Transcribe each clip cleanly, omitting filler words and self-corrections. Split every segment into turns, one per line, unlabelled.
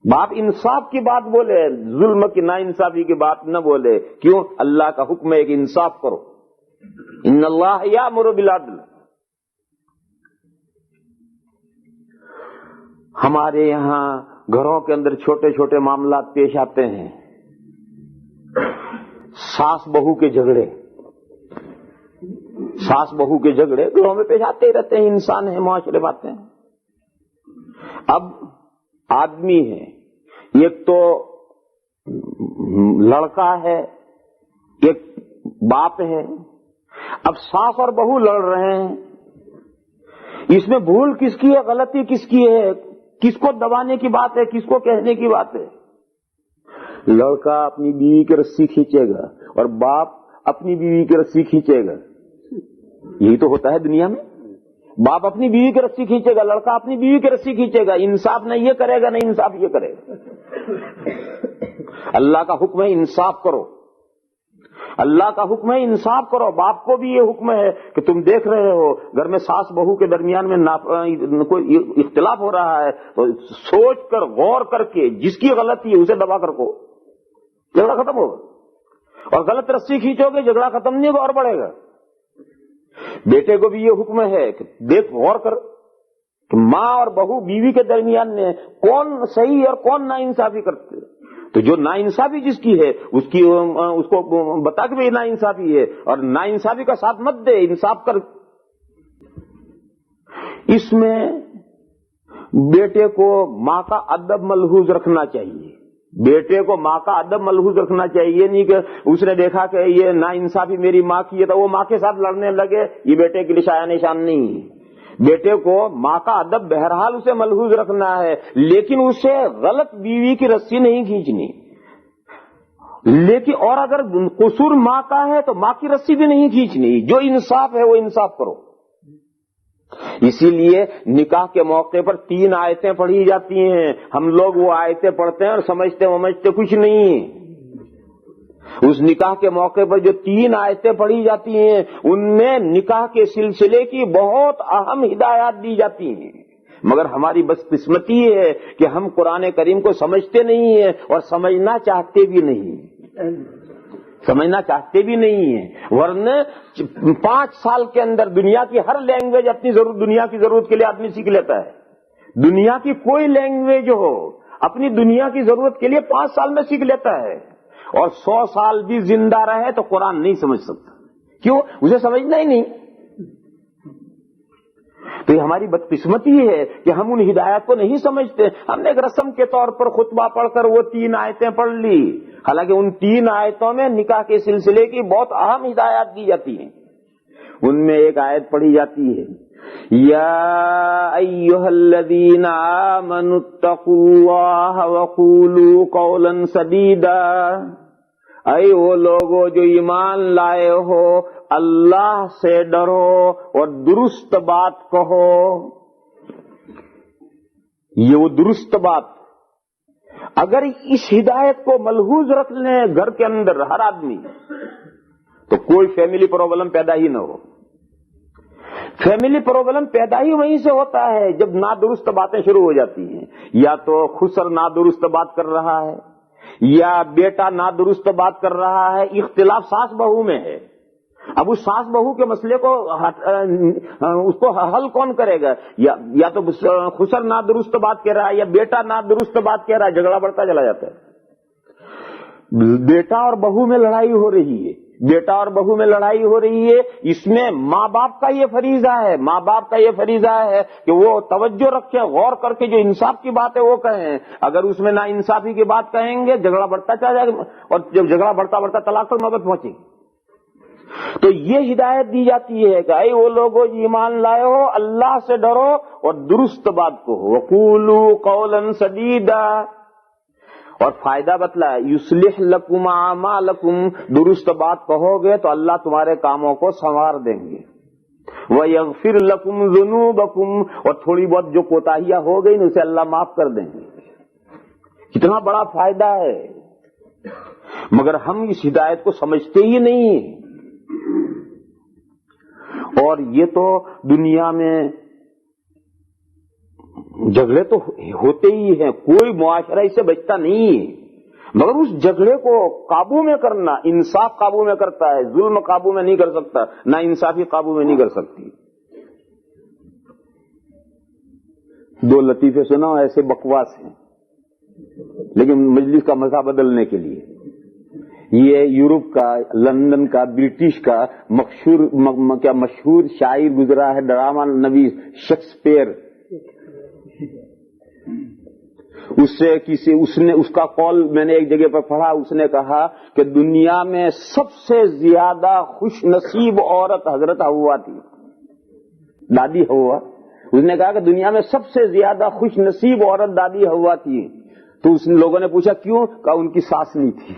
باپ انصاف کی بات بولے، ظلم کی ناانصافی کی بات نہ بولے. کیوں؟ اللہ کا حکم ہے کہ انصاف کرو. ان اللہ یامر بالعدل. ہمارے یہاں گھروں کے اندر چھوٹے چھوٹے معاملات پیش آتے ہیں. ساس بہو کے جھگڑے، ساس بہو کے جھگڑے گھروں میں پیش آتے ہی رہتے ہیں. انسان ہے، معاشرے باتیں ہیں. اب آدمی ہے، ایک تو لڑکا ہے، ایک باپ ہے. اب ساس اور بہو لڑ رہے ہیں. اس میں بھول کس کی ہے، غلطی کس کی ہے، کس کو دبانے کی بات ہے، کس کو کہنے کی بات ہے؟ لڑکا اپنی بیوی کی رسی کھینچے گا اور باپ اپنی بیوی کی رسی کھینچے گا. یہی تو ہوتا ہے دنیا میں. باپ اپنی بیوی کی رسی کھینچے گا، لڑکا اپنی بیوی کی رسی کھینچے گا. انصاف نہ یہ کرے گا، نہ انصاف یہ کرے گا. اللہ کا حکم ہے انصاف کرو. اللہ کا حکم ہے انصاف کرو. باپ کو بھی یہ حکم ہے کہ تم دیکھ رہے ہو گھر میں ساس بہو کے درمیان میں کوئی اختلاف ہو رہا ہے تو سوچ کر غور کر کے جس کی غلطی ہے اسے دبا کر کو جھگڑا ختم ہوگا. اور غلط رسی کھینچو گے جھگڑا ختم نہیں ہوگا اور بڑھے گا. بیٹے کو بھی یہ حکم ہے کہ دیکھ غور کر کہ ماں اور بہو بیوی کے درمیان میں کون صحیح اور کون ناانصافی کرتے. تو جو ناانصافی جس کی ہے اس کو بتا کہ ناانصافی ہے اور ناانصافی کا ساتھ مت دے، انصاف کر. اس میں بیٹے کو ماں کا ادب ملحوظ رکھنا چاہیے. بیٹے کو ماں کا ادب ملحوظ رکھنا چاہیے. نہیں کہ اس نے دیکھا کہ یہ ناانصافی میری ماں کی ہے تو وہ ماں کے ساتھ لڑنے لگے. یہ بیٹے کے لیے شایان نشان نہیں ہے. بیٹے کو ماں کا ادب بہرحال اسے ملحوظ رکھنا ہے، لیکن اسے غلط بیوی کی رسی نہیں کھینچنی. لیکن اور اگر قصور ماں کا ہے تو ماں کی رسی بھی نہیں کھینچنی. جو انصاف ہے وہ انصاف کرو. اسی لیے نکاح کے موقع پر 3 آیتیں پڑھی جاتی ہیں. ہم لوگ وہ آیتیں پڑھتے ہیں اور سمجھتے کچھ نہیں. اس نکاح کے موقع پر جو 3 آیتیں پڑھی جاتی ہیں ان میں نکاح کے سلسلے کی بہت اہم ہدایات دی جاتی ہیں. مگر ہماری بدقسمتی یہ ہے کہ ہم قرآن کریم کو سمجھتے نہیں ہیں اور سمجھنا چاہتے بھی نہیں. ورنہ 5 سال کے اندر دنیا کی ہر لینگویج اپنی دنیا کی ضرورت کے لیے آدمی سیکھ لیتا ہے. دنیا کی کوئی لینگویج ہو اپنی دنیا کی ضرورت کے لیے 5 سال میں سیکھ لیتا ہے. اور 100 سال بھی زندہ رہے تو قرآن نہیں سمجھ سکتا. کیوں؟ اسے سمجھنا ہی نہیں. تو یہ ہماری بدقسمتی ہے کہ ہم ان ہدایات کو نہیں سمجھتے. ہم نے ایک رسم کے طور پر خطبہ پڑھ کر وہ 3 آیتیں پڑھ لی، حالانکہ ان 3 آیتوں میں نکاح کے سلسلے کی بہت اہم ہدایات دی جاتی ہیں. ان میں ایک آیت پڑھی جاتی ہے، یا ایھا الذین آمنوا اتقوا اللہ وقولوا قولا سدیدا. اے وہ لوگو جو ایمان لائے ہو، اللہ سے ڈرو اور درست بات کہو. یہ وہ درست بات. اگر اس ہدایت کو ملحوظ رکھ لیں گھر کے اندر ہر آدمی تو کوئی فیملی پرابلم پیدا ہی نہ ہو. فیملی پرابلم پیدا ہی وہیں سے ہوتا ہے جب نادرست باتیں شروع ہو جاتی ہیں. یا تو خسر نادرست بات کر رہا ہے یا بیٹا نادرست بات کر رہا ہے. اختلاف ساس بہو میں ہے. اب اس ساس بہو کے مسئلے کو اس کو حل کون کرے گا؟ یا تو خسر نادرست بات کہہ رہا ہے یا بیٹا نادرست بات کہہ رہا ہے. جھگڑا بڑھتا چلا جاتا ہے. بیٹا اور بہو میں لڑائی ہو رہی ہے. اس میں ماں باپ کا یہ فریضہ ہے کہ وہ توجہ رکھیں، غور کر کے جو انصاف کی بات ہے وہ کہیں. اگر اس میں نا انصافی کی بات کہیں گے جھگڑا بڑھتا چلا جائے گا اور جب جھگڑا بڑھتا طلاق پر نوبت پہنچے گی. تو یہ ہدایت دی جاتی ہے کہ اے وہ لوگوں ایمان لائے ہو، اللہ سے ڈرو اور درست بات کو وقولوا قولا سدیدا. اور فائدہ بتلا، یصلح لکم اعمالکم. درست بات کہو گے تو اللہ تمہارے کاموں کو سنوار دیں گے. ویغفر لکم ذنوبکم. اور تھوڑی بہت جو کوتاہیاں ہو گئی اسے اللہ معاف کر دیں گے. کتنا بڑا فائدہ ہے. مگر ہم اس ہدایت کو سمجھتے ہی نہیں. اور یہ تو دنیا میں جھگڑے تو ہوتے ہی ہیں، کوئی معاشرہ اس سے بچتا نہیں ہے، مگر اس جھگڑے کو قابو میں کرنا، انصاف قابو میں کرتا ہے، ظلم قابو میں نہیں کر سکتا، نہ انصافی قابو میں نہیں کر سکتی۔ دو لطیفے سناؤ ایسے بکواس ہیں لیکن مجلس کا مزہ بدلنے کے لیے۔ یہ یورپ کا، لندن کا، برٹش کا مشہور شاعر گزرا ہے، ڈرامہ نویس شیکسپیئر، اس کا قول میں نے ایک جگہ پر پڑھا، اس نے کہا کہ دنیا میں سب سے زیادہ خوش نصیب عورت حضرت حوا تھی، دادی حوا۔ اس نے کہا کہ دنیا میں سب سے زیادہ خوش نصیب عورت دادی حوا تھی۔ تو اس لوگوں نے پوچھا کیوں؟ کہا ان کی ساس نہیں تھی۔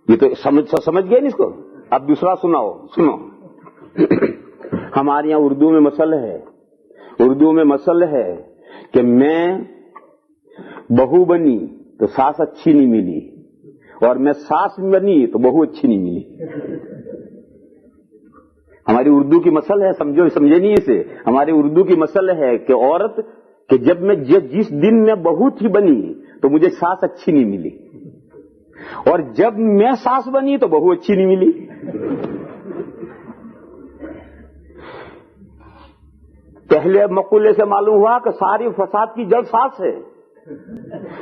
یہ تو سمجھ گئے نا اس کو۔ اب دوسرا سنو۔ ہمارے یہاں اردو میں مسئلہ ہے کہ میں بہو بنی تو ساس اچھی نہیں ملی، اور میں ساس بنی تو بہو اچھی نہیں ملی۔ ہماری اردو کی مسئلہ ہے، سمجھے نہیں اسے؟ ہماری اردو کی مسئلہ ہے کہ عورت کہ جب میں جس دن میں بہو تھی بنی تو مجھے ساس اچھی نہیں ملی، اور جب میں ساس بنی تو بہو اچھی نہیں ملی۔ پہلے مقولے سے معلوم ہوا کہ ساری فساد کی جڑ ساس ہے،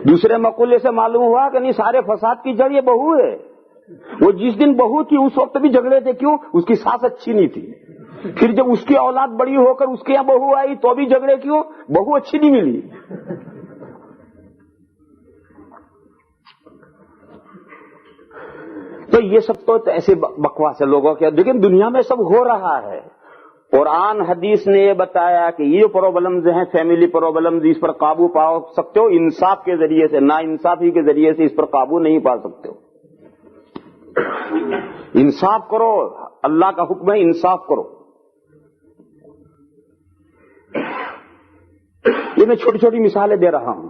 دوسرے مقولے سے معلوم ہوا کہ نہیں، سارے فساد کی جڑ یہ بہو ہے۔ وہ جس دن بہو تھی اس وقت بھی جھگڑے تھے، کیوں؟ اس کی ساس اچھی نہیں تھی۔ پھر جب اس کی اولاد بڑی ہو کر اس کے یہاں بہو آئی تو بھی جھگڑے، کیوں؟ بہو اچھی نہیں ملی۔ تو یہ سب تو ایسے بکواس ہے لوگوں کے، لیکن دنیا میں سب ہو رہا ہے۔ قرآن حدیث نے یہ بتایا کہ یہ پرابلمز ہیں، فیملی پرابلمز، اس پر قابو پا سکتے ہو انصاف کے ذریعے سے، نا انصافی کے ذریعے سے اس پر قابو نہیں پا سکتے ہو۔ انصاف کرو، اللہ کا حکم ہے انصاف کرو۔ یہ میں چھوٹی چھوٹی مثالیں دے رہا ہوں۔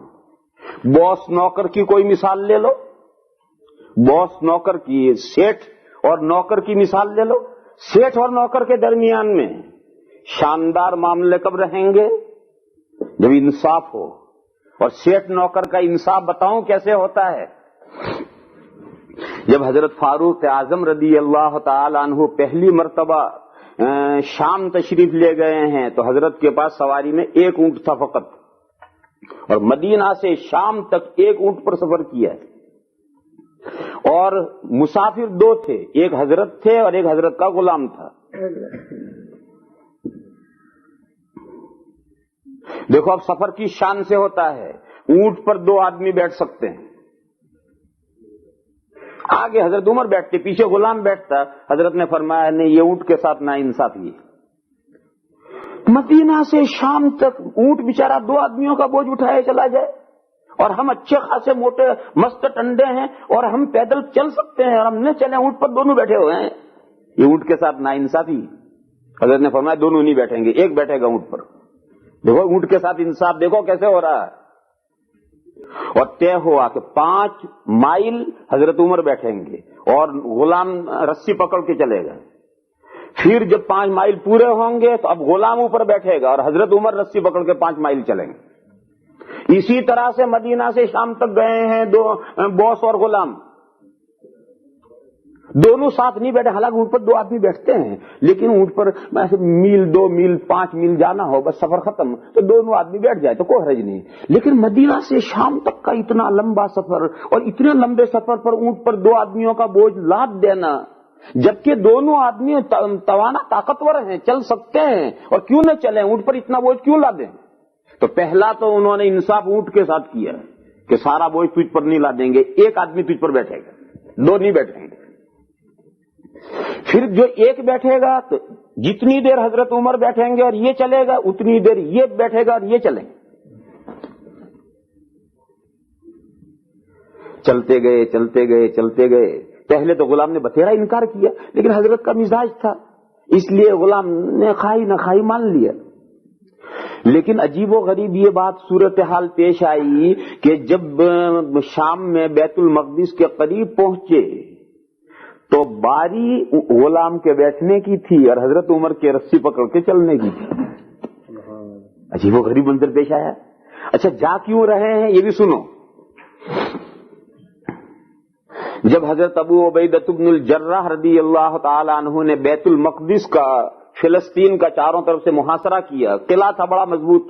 باس نوکر کی کوئی مثال لے لو، باس نوکر کی، سیٹھ اور نوکر کی مثال لے لو۔ سیٹھ اور نوکر کے درمیان میں شاندار معاملے کب رہیں گے؟ جب انصاف ہو۔ اور سیٹھ نوکر کا انصاف بتاؤں کیسے ہوتا ہے؟ جب حضرت فاروق اعظم رضی اللہ تعالی عنہ پہلی مرتبہ شام تشریف لے گئے ہیں تو حضرت کے پاس سواری میں ایک اونٹ تھا فقط، اور مدینہ سے شام تک ایک اونٹ پر سفر کیا ہے، اور مسافر دو تھے، ایک حضرت تھے اور ایک حضرت کا غلام تھا۔ دیکھو اب سفر کی شان سے ہوتا ہے، اونٹ پر دو آدمی بیٹھ سکتے ہیں، آگے حضرت عمر بیٹھتے، پیچھے غلام بیٹھتا۔ حضرت نے فرمایا نہیں، یہ اونٹ کے ساتھ نا انصافی ہے۔ مدینہ سے شام تک اونٹ بیچارہ دو آدمیوں کا بوجھ اٹھائے چلا جائے، اور ہم اچھے خاصے موٹے مست ٹنڈے ہیں اور ہم پیدل چل سکتے ہیں، اور ہم نے چلے، اونٹ پر دونوں بیٹھے ہوئے ہیں، یہ اونٹ کے ساتھ نا انصافی۔ حضرت نے فرمایا دونوں نہیں بیٹھیں گے، ایک بیٹھے گا اونٹ پر۔ دیکھو اونٹ کے ساتھ انصاف دیکھو کیسے ہو رہا ہے۔ اور طے ہوا کہ 5 مائل حضرت عمر بیٹھیں گے اور غلام رسی پکڑ کے چلے گا۔ پھر جب 5 مائل پورے ہوں گے تو اب غلام اوپر بیٹھے گا اور حضرت عمر رسی پکڑ کے 5 مائل چلیں گے۔ اسی طرح سے مدینہ سے شام تک گئے ہیں دو باس اور غلام، دونوں ساتھ نہیں بیٹھے، حالانکہ اونٹ پر دو آدمی بیٹھتے ہیں، لیکن اونٹ پر ایسے میل 2 میل 5 میل جانا ہو، بس سفر ختم تو دونوں آدمی بیٹھ جائے تو کوئی حرج نہیں۔ لیکن مدینہ سے شام تک کا اتنا لمبا سفر، اور اتنے لمبے سفر پر اونٹ پر 2 آدمیوں کا بوجھ لاد دینا، جبکہ دونوں آدمی توانا طاقتور ہیں، چل سکتے ہیں، اور کیوں نہ چلیں، اونٹ پر اتنا بوجھ کیوں لادیں؟ تو پہلا تو انہوں نے انصاف اونٹ کے ساتھ کیا کہ سارا بوجھ تجھ پر نہیں لادیں گے، ایک آدمی تجھ پر بیٹھے گا، 2 نہیں بیٹھیں گے۔ پھر جو ایک بیٹھے گا تو جتنی دیر حضرت عمر بیٹھیں گے اور یہ چلے گا، اتنی دیر یہ بیٹھے گا اور یہ چلیں گے۔ چلتے گئے چلتے گئے چلتے گئے۔ پہلے تو غلام نے بتھیرا انکار کیا، لیکن حضرت کا مزاج تھا، اس لیے غلام نے کھائی نہ کھائی مان لیا۔ لیکن عجیب و غریب یہ بات صورتحال پیش آئی کہ جب شام میں بیت المقدس کے قریب پہنچے تو باری غلام کے بیٹھنے کی تھی اور حضرت عمر کے رسی پکڑ کے چلنے کی تھی. عجیب و غریب منظر پیش آیا. اچھا جا کیوں رہے ہیں یہ بھی سنو. جب حضرت ابو عبیدہ بن الجراح رضی اللہ تعالی عنہ نے بیت المقدس کا فلسطین کا چاروں طرف سے محاصرہ کیا، قلعہ تھا بڑا مضبوط،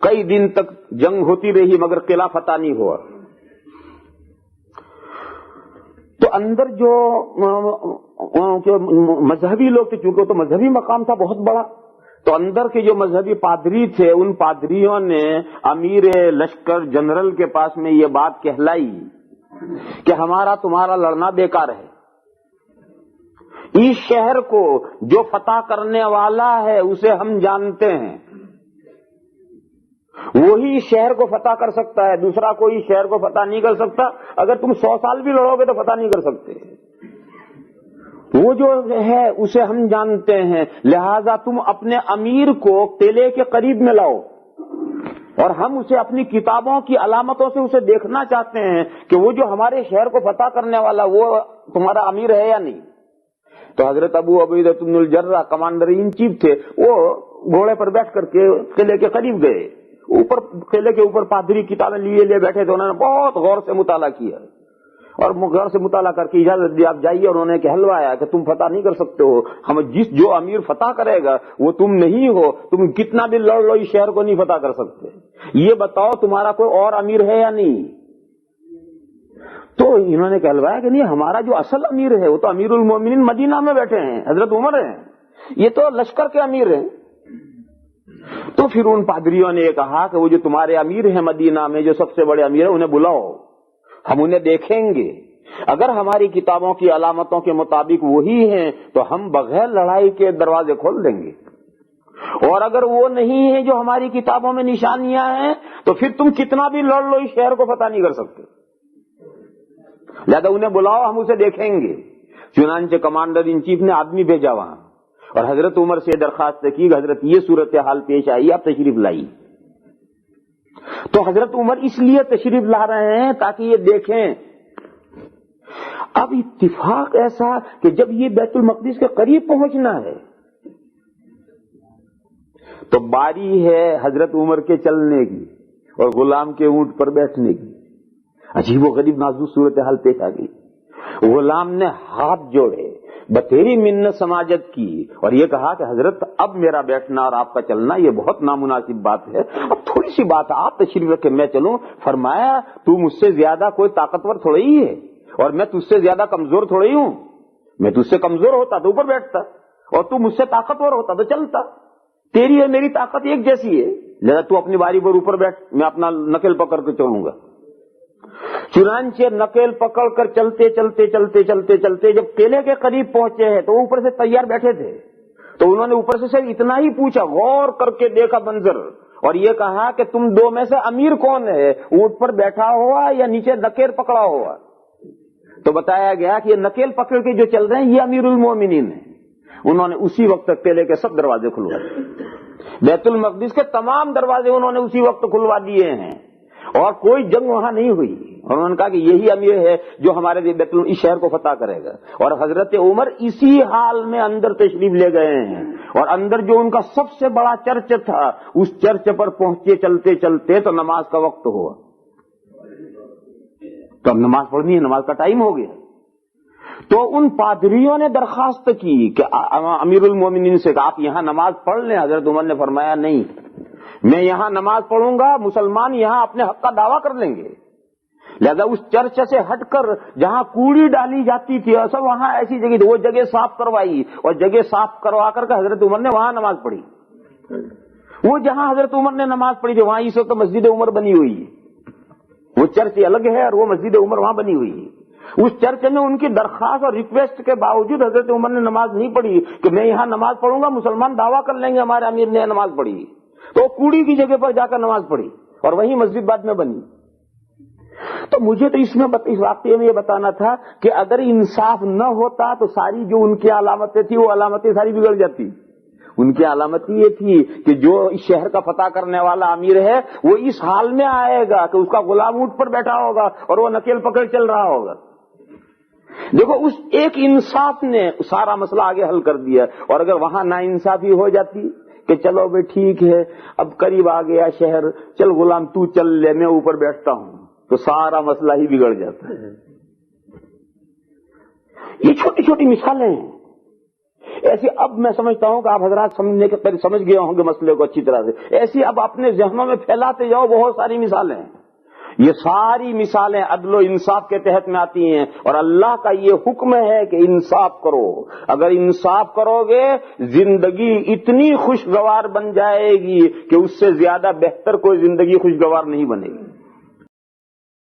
کئی دن تک جنگ ہوتی رہی مگر قلعہ فتح نہیں ہوا. تو اندر جو مذہبی لوگ تھے، چونکہ تو مذہبی مقام تھا بہت بڑا، تو اندر کے جو مذہبی پادری تھے ان پادریوں نے امیر لشکر جنرل کے پاس میں یہ بات کہلائی کہ ہمارا تمہارا لڑنا بیکار ہے. اس شہر کو جو فتح کرنے والا ہے اسے ہم جانتے ہیں، وہی اس شہر کو فتح کر سکتا ہے، دوسرا کوئی اس شہر کو فتح نہیں کر سکتا. اگر تم 100 سال بھی لڑو گے تو فتح نہیں کر سکتے. وہ جو ہے اسے ہم جانتے ہیں، لہذا تم اپنے امیر کو قلعے کے قریب میں لاؤ اور ہم اسے اپنی کتابوں کی علامتوں سے اسے دیکھنا چاہتے ہیں کہ وہ جو ہمارے شہر کو فتح کرنے والا وہ تمہارا امیر ہے یا نہیں. تو حضرت ابو عبیدہ بن الجراح کمانڈر ان چیف تھے، وہ گھوڑے پر بیٹھ کر کے قلعے کے قریب گئے. اوپر قلعے کے اوپر پادری کتابیں لیے بیٹھے تھے، انہوں نے بہت غور سے مطالعہ کیا اور غور سے مطالعہ کر کے اجازت دی آپ جائیے، اور انہوں نے کہلوایا کہ تم فتح نہیں کر سکتے ہو، ہم جو امیر فتح کرے گا وہ تم نہیں ہو، تم کتنا بھی لڑ لو اس شہر کو نہیں فتح کر سکتے. یہ بتاؤ تمہارا کوئی اور امیر ہے یا نہیں. تو انہوں نے کہلوایا کہ نہیں، ہمارا جو اصل امیر ہے وہ تو امیر المومنین مدینہ میں بیٹھے ہیں، حضرت عمر ہیں، یہ تو لشکر کے امیر ہیں. تو پھر ان پادریوں نے یہ کہا کہ وہ جو تمہارے امیر ہیں مدینہ میں، جو سب سے بڑے امیر ہیں، انہیں بلاؤ، ہم انہیں دیکھیں گے. اگر ہماری کتابوں کی علامتوں کے مطابق وہی ہیں تو ہم بغیر لڑائی کے دروازے کھول دیں گے، اور اگر وہ نہیں ہیں جو ہماری کتابوں میں نشانیاں ہیں تو پھر تم کتنا بھی لڑ لو اس شہر کو فتح نہیں کر سکتے. لہذا انہیں بلاؤ، ہم اسے دیکھیں گے. چنانچہ کمانڈر ان چیف نے آدمی بھیجا وہاں اور حضرت عمر سے درخواست کی کہ حضرت یہ صورتحال پیش آئی، آپ تشریف لائی. تو حضرت عمر اس لیے تشریف لا رہے ہیں تاکہ یہ دیکھیں. اب اتفاق ایسا کہ جب یہ بیت المقدس کے قریب پہنچنا ہے تو باری ہے حضرت عمر کے چلنے کی اور غلام کے اونٹ پر بیٹھنے کی. عجیب و غریب نازک صورتحال پیش آ گئی. غلام نے ہاتھ جوڑے، بتیری منت سماجت کی اور یہ کہا کہ حضرت اب میرا بیٹھنا اور آپ کا چلنا یہ بہت نامناسب بات ہے، اب تھوڑی سی بات ہے، آپ تشریف رکھے میں چلوں. فرمایا تو مجھ سے زیادہ کوئی طاقتور تھوڑی ہی ہے اور میں تجھ سے زیادہ کمزور تھوڑی ہوں. میں تجھ سے کمزور ہوتا تو اوپر بیٹھتا اور تو مجھ سے طاقتور ہوتا تو چلتا. تیری اور میری طاقت ایک جیسی ہے، لہذا تو اپنی باری پر اوپر بیٹھ، میں اپنا نکل پکڑ کے چلوں گا. چنانچہ نکیل پکڑ کر چلتے چلتے چلتے چلتے چلتے جب قلعے کے قریب پہنچے ہیں تو اوپر سے تیار بیٹھے تھے، تو انہوں نے اوپر سے صرف اتنا ہی پوچھا، غور کر کے دیکھا منظر اور یہ کہا کہ تم دو میں سے امیر کون ہے، اونٹ پر بیٹھا ہوا یا نیچے نکیل پکڑا ہوا. تو بتایا گیا کہ یہ نکیل پکڑ کے جو چل رہے ہیں یہ امیر المومنین ہیں. انہوں نے اسی وقت قلعے کے سب دروازے کھلوا دیے، بیت المقدس کے تمام دروازے انہوں نے اسی وقت کھلوا دیے ہیں اور کوئی جنگ وہاں نہیں ہوئی. اور انہوں نے کہا کہ یہی امیر ہے جو ہمارے بیت اس شہر کو فتح کرے گا. اور حضرت عمر اسی حال میں اندر تشریف لے گئے ہیں اور اندر جو ان کا سب سے بڑا چرچ تھا اس چرچ پر پہنچے چلتے چلتے تو نماز کا وقت ہوا. تو اب نماز پڑھنی ہے، نماز کا ٹائم ہو گیا. تو ان پادریوں نے درخواست کی کہ امیر المومنین سے کہ آپ یہاں نماز پڑھ لیں. حضرت عمر نے فرمایا نہیں، میں یہاں نماز پڑھوں گا، مسلمان یہاں اپنے حق کا دعویٰ کر لیں گے. لہذا اس چرچ سے ہٹ کر جہاں کوڑی ڈالی جاتی تھی سب وہاں ایسی جگہ تھی، وہ جگہ صاف کروائی اور جگہ صاف کروا کر حضرت عمر نے وہاں نماز پڑھی. وہ جہاں حضرت عمر نے نماز پڑھی تھی وہاں اس وقت مسجد عمر بنی ہوئی ہے. وہ چرچ الگ ہے اور وہ مسجد عمر وہاں بنی ہوئی ہے. اس چرچ میں ان کی درخواست اور ریکویسٹ کے باوجود حضرت عمر نے نماز نہیں پڑھی کہ میں یہاں نماز پڑھوں گا، مسلمان دعویٰ کر لیں گے ہمارے امیر نے نماز پڑھی. تو کوڑی کی جگہ پر جا کر نماز پڑھی اور وہیں مسجد بعد میں بنی. تو مجھے تو اس واقعے میں یہ بتانا تھا کہ اگر انصاف نہ ہوتا تو ساری جو ان کی علامتیں تھی وہ علامتیں ساری بگڑ جاتی. ان کی علامت یہ تھی کہ جو اس شہر کا فتح کرنے والا امیر ہے وہ اس حال میں آئے گا کہ اس کا غلام اونٹ پر بیٹھا ہوگا اور وہ نکیل پکڑ چل رہا ہوگا. دیکھو اس ایک انصاف نے سارا مسئلہ آگے حل کر دیا. اور اگر وہاں نا انصافی ہو جاتی کہ چلو بھائی ٹھیک ہے اب قریب آ گیا شہر, چل غلام تو چل لے میں اوپر بیٹھتا ہوں, تو سارا مسئلہ ہی بگڑ جاتا ہے. یہ چھوٹی چھوٹی مثالیں ہیں ایسی. اب میں سمجھتا ہوں کہ آپ حضرات سمجھ گئے ہوں گے مسئلے کو اچھی طرح سے. ایسی اب اپنے ذہنوں میں پھیلاتے جاؤ, بہت ساری مثالیں ہیں. یہ ساری مثالیں عدل و انصاف کے تحت میں آتی ہیں, اور اللہ کا یہ حکم ہے کہ انصاف کرو. اگر انصاف کرو گے زندگی اتنی خوشگوار بن جائے گی کہ اس سے زیادہ بہتر کوئی زندگی خوشگوار نہیں بنے گی.